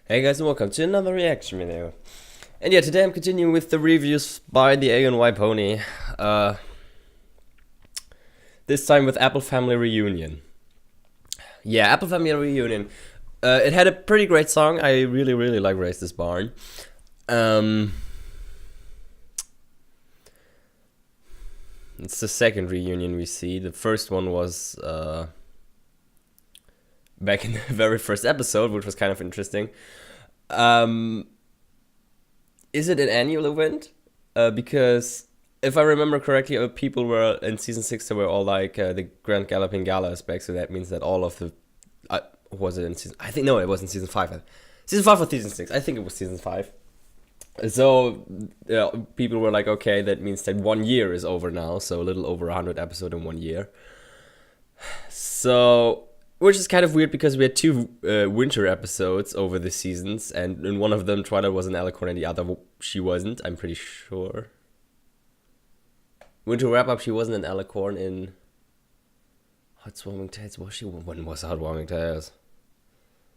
Hey guys, and welcome to another reaction video. And yeah, today I'm continuing with the reviews by TheAnYPony. This time with Apple Family Reunion. Yeah, Apple Family Reunion. It had a pretty great song. I really like Raise This Barn. It's the second reunion we see. The first one was back in the very first episode, which was kind of interesting. Is it an annual event? Because if I remember correctly, people were in season 6. They were all like the Grand Galloping Gala is back, so that means that all of the was it in season? I think no, it was in season 5. Season 5 or season 6? I think it was season 5. So people were like, okay, that means that 1 year is over now, so a little over 100 episodes in 1 year. So, which is kind of weird because we had 2 winter episodes over the seasons, and in one of them Twilight was an Alicorn and the other she wasn't, I'm pretty sure. Winter Wrap-Up, she wasn't an Alicorn. In Heartwarming Tales, was she? When was Heartwarming Tales?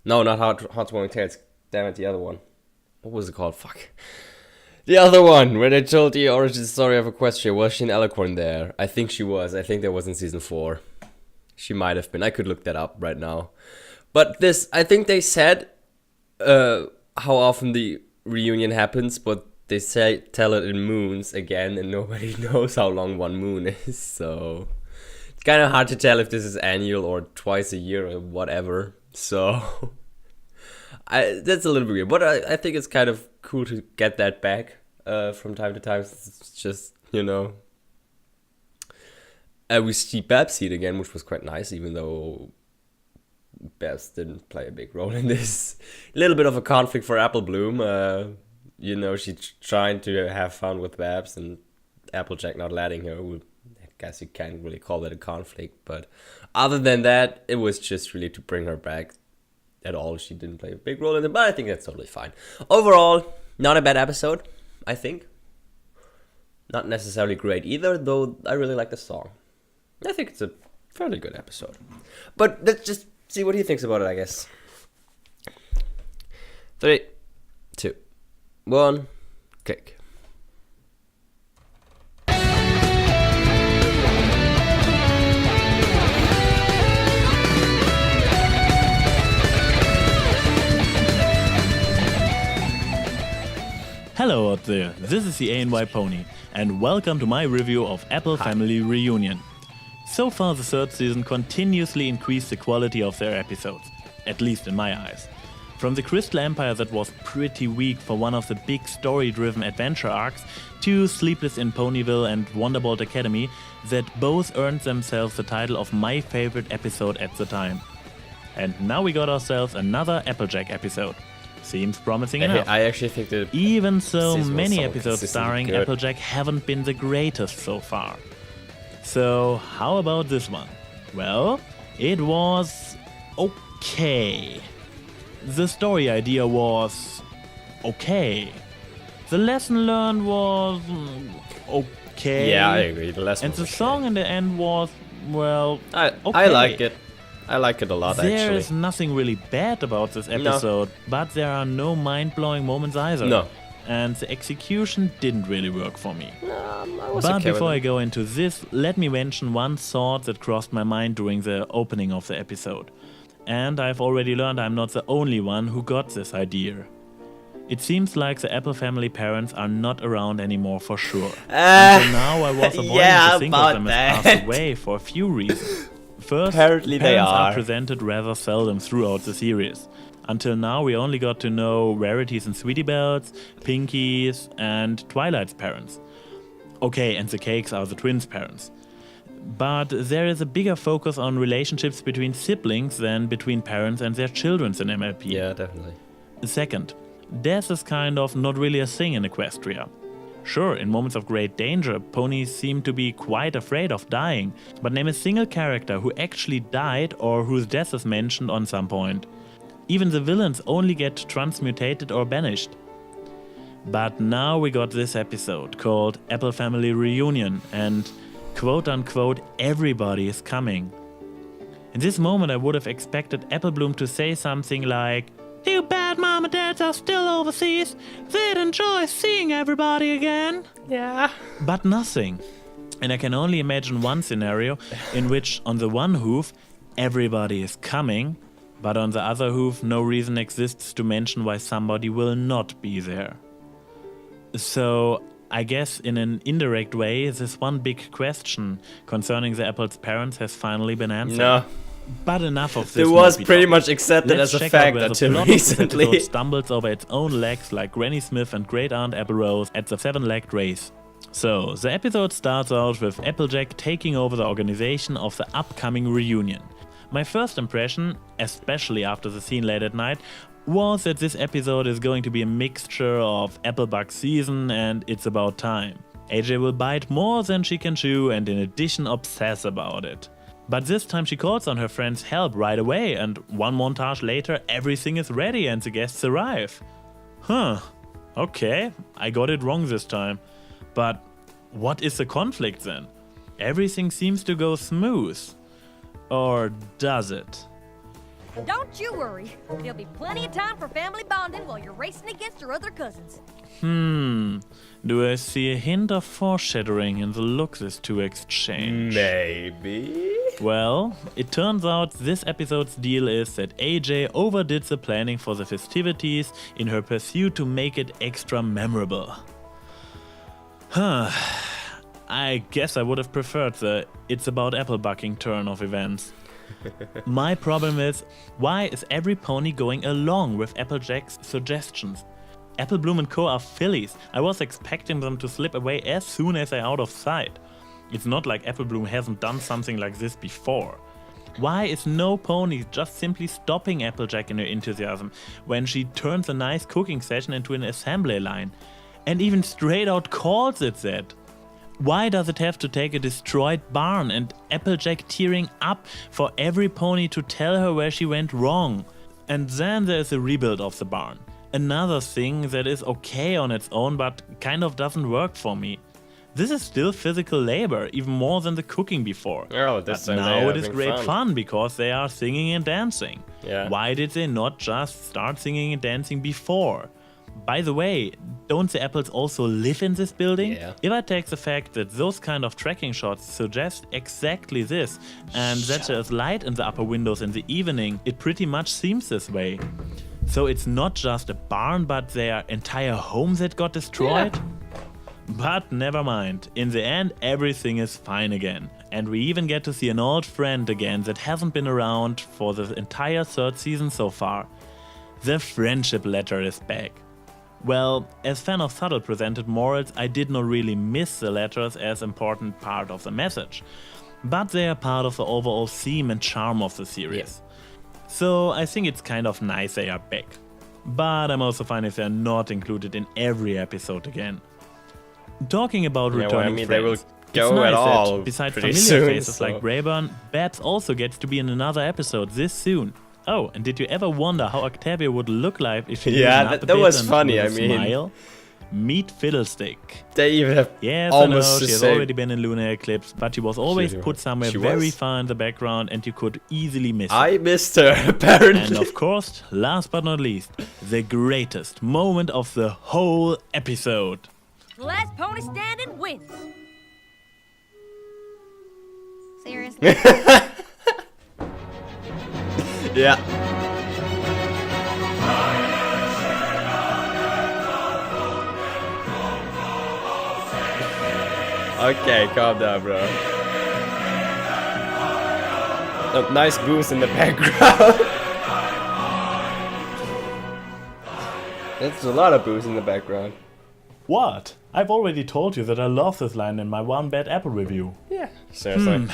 No, not Heartwarming Tales, damn it, the other one. What was it called? Fuck. The other one, where they told the origin story of Equestria. Was she an Alicorn there? I think she was. I think that was in season 4. She might have been. I could look that up right now. But this, I think they said how often the reunion happens, but they tell it in moons again, and nobody knows how long one moon is. So it's kind of hard to tell if this is annual or twice a year or whatever. So that's a little bit weird, but I think it's kind of cool to get that back from time to time. It's just, you know, we see Babs again, which was quite nice, even though Babs didn't play a big role in this. A little bit of a conflict for Apple Bloom. You know, she's trying to have fun with Babs and Applejack not letting her. I guess you can't really call that a conflict, but other than that, it was just really to bring her back at all. She didn't play a big role in it, but I think that's totally fine. Overall, not a bad episode, I think. Not necessarily great either, though I really like the song. I think it's a fairly good episode. But let's just see what he thinks about it, I guess. 3, 2, 1, kick. Hello out there, this is TheAnYPony, and welcome to my review of Apple Family Reunion. So far the third season continuously increased the quality of their episodes, at least in my eyes. From the Crystal Empire that was pretty weak for one of the big story-driven adventure arcs, to Sleepless in Ponyville and Wonderbolt Academy that both earned themselves the title of my favorite episode at the time. And now we got ourselves another Applejack episode. Seems promising enough. I actually think that even so, many episodes starring good. Applejack haven't been the greatest so far. So how about this one? Well, it was okay. The story idea was okay. The lesson learned was okay. Yeah, I agree. The lesson and the song in the end was, well, okay. I like it. I like it a lot, There actually. is nothing really bad about this episode, but there are no mind-blowing moments either. No. And the execution didn't really work for me. I was But okay before with I it. go into this, let me mention one thought that crossed my mind during the opening of the episode. And I've already learned I'm not the only one who got this idea. It seems like the Apple Family parents are not around anymore for sure. Until now I was avoiding to think of them as passed away for a few reasons. First, Apparently they parents are. are presented rather seldom throughout the series. Until now we only got to know Rarity's and Sweetie Belle's, Pinky's and Twilight's parents. Okay, and the Cakes are the twins' parents. But there is a bigger focus on relationships between siblings than between parents and their children in MLP. Yeah, definitely. Second, death is kind of not really a thing in Equestria. Sure, in moments of great danger, ponies seem to be quite afraid of dying, but name a single character who actually died or whose death is mentioned on some point. Even the villains only get transmutated or banished. But now we got this episode called Apple Family Reunion and quote-unquote everybody is coming. In this moment I would have expected Apple Bloom to say something like, Too bad Mom and Dad are still overseas. They'd enjoy seeing everybody again. Yeah. But nothing. And I can only imagine one scenario in which, on the one hoof, everybody is coming, but on the other hoof, no reason exists to mention why somebody will not be there. So, I guess in an indirect way, this one big question concerning the Apple's parents has finally been answered. No. But enough of this. It was movie pretty talk. much accepted Let's as a check fact out where until the plot of this recently. episode stumbles over its own legs like Granny Smith and Great Aunt Apple Rose at the seven-legged race. So, the episode starts out with Applejack taking over the organization of the upcoming reunion. My first impression, especially after the scene late at night, was that this episode is going to be a mixture of Applebug season and It's About Time. AJ will bite more than she can chew and in addition obsess about it. But this time she calls on her friend's help right away, and one montage later everything is ready and the guests arrive. Okay, I got it wrong this time. But what is the conflict then? Everything seems to go smooth. Or does it? Don't you worry. There'll be plenty of time for family bonding while you're racing against your other cousins. Do I see a hint of foreshadowing in the look these two exchange? Maybe. Well, it turns out this episode's deal is that AJ overdid the planning for the festivities in her pursuit to make it extra memorable. I guess I would have preferred the It's About Apple bucking turn of events. My problem is, why is every pony going along with Applejack's suggestions? Applebloom and Co. are fillies. I was expecting them to slip away as soon as they're out of sight. It's not like Applebloom hasn't done something like this before. Why is no pony just simply stopping Applejack in her enthusiasm when she turns a nice cooking session into an assembly line? And even straight out calls it that? Why does it have to take a destroyed barn and Applejack tearing up for every pony to tell her where she went wrong? And then there's a rebuild of the barn. Another thing that is okay on its own but kind of doesn't work for me. This is still physical labor, even more than the cooking before. Oh, but now it is great fun because they are singing and dancing. Yeah. Why did they not just start singing and dancing before? By the way, don't the apples also live in this building? Yeah. If I take the fact that those kind of tracking shots suggest exactly this, and that there's light in the upper windows in the evening, it pretty much seems this way. So it's not just a barn, but their entire home that got destroyed? Yeah. But never mind, in the end everything is fine again. And we even get to see an old friend again that hasn't been around for the entire third season so far. The friendship letter is back. Well, as fan of subtle presented morals, I did not really miss the letters as important part of the message. But they are part of the overall theme and charm of the series. Yeah. So I think it's kind of nice they are back. But I'm also fine if they're not included in every episode again. Talking about returning friends, they will go it's nice at all that besides pretty familiar soon, faces so. like Rayburn, Babs also gets to be in another episode this soon. Oh, and did you ever wonder how Octavia would look like if she yeah, up a that bit was and funny. with I a mean, smile? Meet Fiddlestick. They even have Yes, almost I know, the she has same. already been in Lunar Eclipse, but she was always put somewhere very far in the background and you could easily miss her. I missed her, apparently. And of course, last but not least, the greatest moment of the whole episode. The last pony standing wins. Seriously? Yeah. Okay, calm down, bro. Oh, nice boost in the background. That's a lot of boost in the background. What? I've already told you that I love this line in my One Bad Apple review. Yeah, seriously.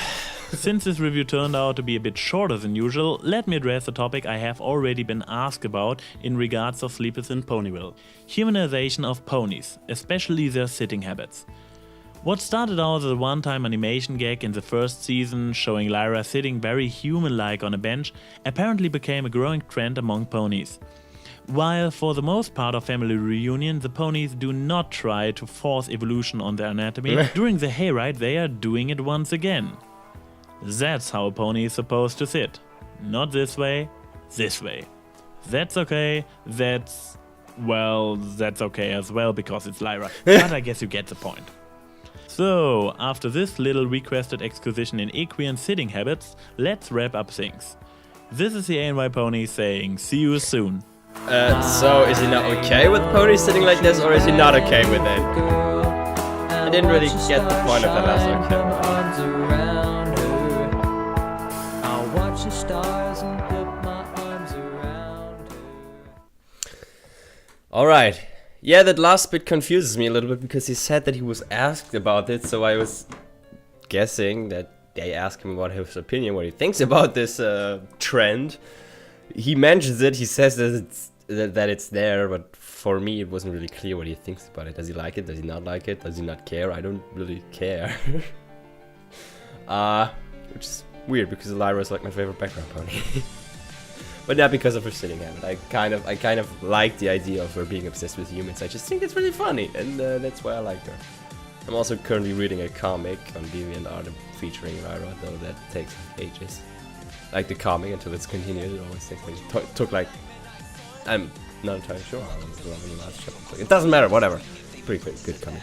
Since this review turned out to be a bit shorter than usual, let me address a topic I have already been asked about in regards of Sleepers in Ponyville. Humanization of ponies, especially their sitting habits. What started out as a one-time animation gag in the first season, showing Lyra sitting very human-like on a bench, apparently became a growing trend among ponies. While for the most part of Family Reunion, the ponies do not try to force evolution on their anatomy, during the hayride they are doing it once again. That's how a pony is supposed to sit. Not this way, this way. That's okay. That's okay as well because it's Lyra. But I guess you get the point. So, after this little requested exposition in equine sitting habits, let's wrap up things. This is the TheAnYPony saying see you soon. So is he not okay with ponies sitting like this, or is he not okay with it? I didn't really get the point of that last Alright. Yeah, that last bit confuses me a little bit because he said that he was asked about it, so I was guessing that they asked him about his opinion, what he thinks about this trend. He mentions it, he says that it's there, but for me it wasn't really clear what he thinks about it. Does he like it? Does he not like it? Does he not care? I don't really care. Which is weird because Lyra is like my favorite background pony. But not because of her sitting habit. I kind of like the idea of her being obsessed with humans. I just think it's really funny, and that's why I like her. I'm also currently reading a comic on DeviantArt featuring Lyra, though that takes ages. Like the comic until it's continued, it always takes me. Took like, I'm not entirely sure how long the last chapter. It doesn't matter, whatever. Pretty good comic.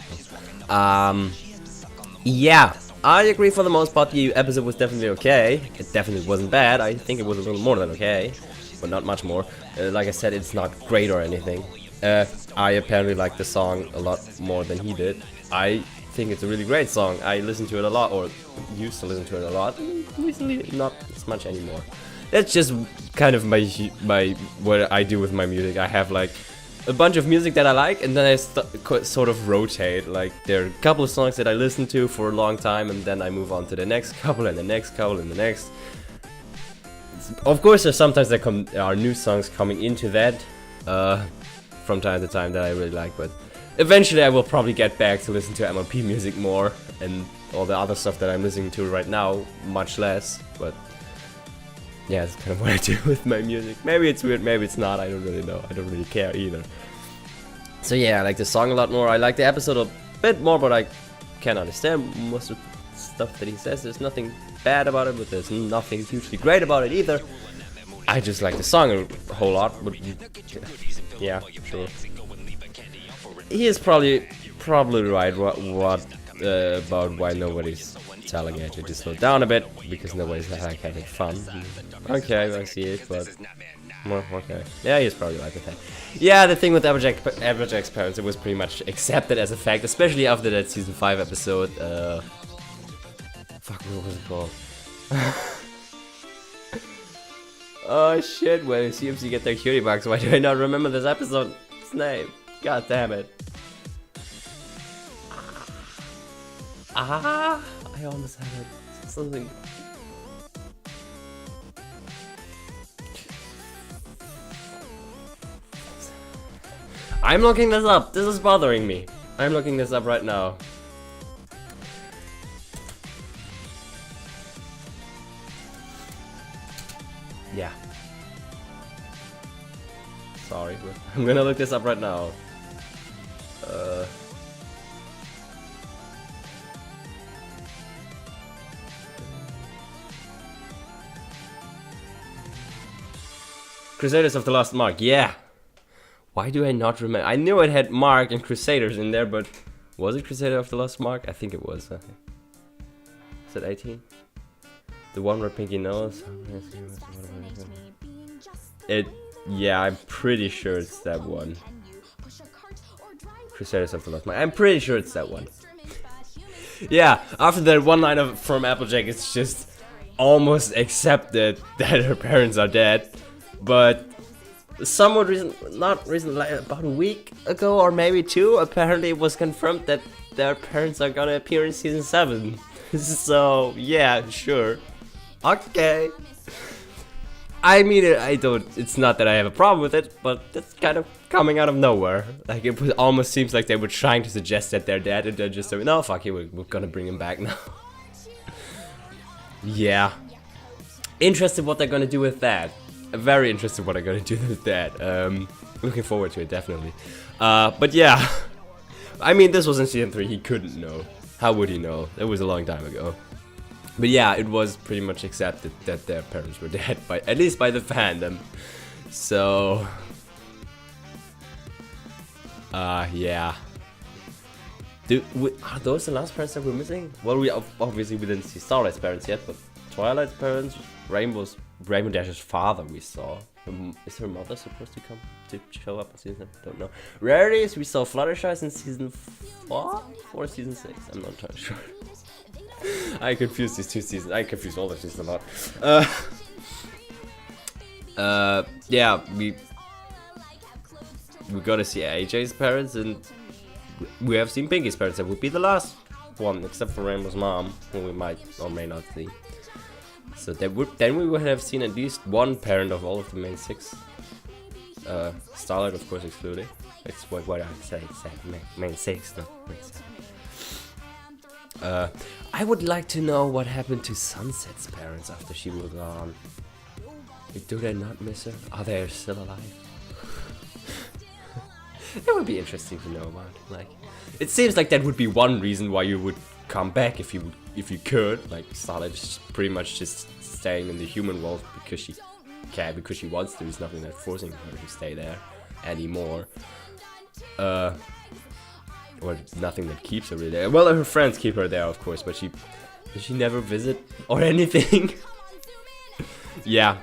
Yeah, I agree for the most part. The episode was definitely okay. It definitely wasn't bad. I think it was a little more than okay, but not much more. Like I said, it's not great or anything. I apparently like the song a lot more than he did. I think it's a really great song. I listen to it a lot, or used to listen to it a lot. Recently, not as much anymore. That's just kind of my what I do with my music. I have like a bunch of music that I like, and then I sort of rotate. Like there are a couple of songs that I listen to for a long time, and then I move on to the next couple, and the next couple, and the next. Of course, there's sometimes there are new songs coming into that from time to time that I really like, but eventually I will probably get back to listen to MLP music more, and all the other stuff that I'm listening to right now much less. But yeah, that's kind of what I do with my music. Maybe it's weird, maybe it's not, I don't really know. I don't really care either. So yeah, I like the song a lot more. I like the episode a bit more, but I can't understand most of the stuff that he says. There's nothing bad about it, but there's nothing hugely great about it either. I just like the song a whole lot, but yeah, sure. He is probably right about why nobody's telling AJ to slow down a bit, because nobody's like having fun. Okay, I see it, but well, okay. Yeah, he's probably right with that. Yeah, the thing with Applejack's parents, it was pretty much accepted as a fact, especially after that season 5 episode. Fuck, what was it called? Oh shit, when CMC get their cutie box, why do I not remember this episode's name? God damn it. I almost had it. Something. I'm looking this up. This is bothering me. I'm looking this up right now. Yeah. Sorry, but I'm gonna look this up right now. Crusaders of the Lost Mark, yeah. Why do I not remember? I knew it had Mark and Crusaders in there, but was it Crusader of the Lost Mark? I think it was. Is it 18? The one where Pinky knows? Yeah, I'm pretty sure it's that one. Crusaders of the Lost Mark. I'm pretty sure it's that one. Yeah, after that one line from Applejack, it's just almost accepted that her parents are dead. But somewhat not recently, like about a week ago or maybe 2, apparently it was confirmed that their parents are gonna appear in season 7. So yeah, sure. Okay. I mean, it's not that I have a problem with it, but it's kind of coming out of nowhere. Like, it almost seems like they were trying to suggest that they're dead, and they're just saying, no, fuck it, we're gonna bring him back now. Yeah. Interested what they're gonna do with that. Very interested what they're gonna do with that. Looking forward to it, definitely. But yeah. I mean, this was in season 3, he couldn't know. How would he know? It was a long time ago. But yeah, it was pretty much accepted that their parents were dead, at least by the fandom. So, yeah. Are those the last parents that we're missing? Well, we obviously we didn't see Starlight's parents yet, but Twilight's parents, Rainbow Dash's father we saw. Is her mother supposed to come to show up in season? Don't know. Rarities, we saw Fluttershy's in season 4 or season 6. I'm not entirely sure. I confused these two seasons. I confused all the seasons a lot. Yeah, we gotta see AJ's parents, and we have seen Pinky's parents. That would be the last one, except for Rainbow's mom, who we might or may not see. So then we would have seen at least one parent of all of the main 6. Starlight, of course, excluded. It's what I say main 6, no, main 7. I would like to know what happened to Sunset's parents after she was gone. Do they not miss her? Are they still alive? That would be interesting to know about. Like, it seems like that would be one reason why you would come back if you could. Like, Starlight is pretty much just staying in the human world because she can, because she wants to. There's nothing that's forcing her to stay there anymore. Or nothing that keeps her really there. Well, her friends keep her there, of course, but does she never visit or anything? Yeah.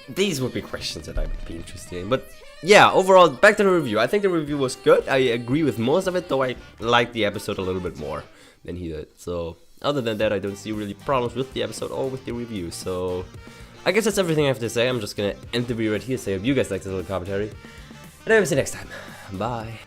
These would be questions that I would be interested in. But yeah, overall, back to the review. I think the review was good. I agree with most of it, though I liked the episode a little bit more than he did. So, other than that, I don't see really problems with the episode or with the review. So, I guess that's everything I have to say. I'm just gonna end the video right here. So, I hope you guys liked this little commentary. And I will see you next time. Bye.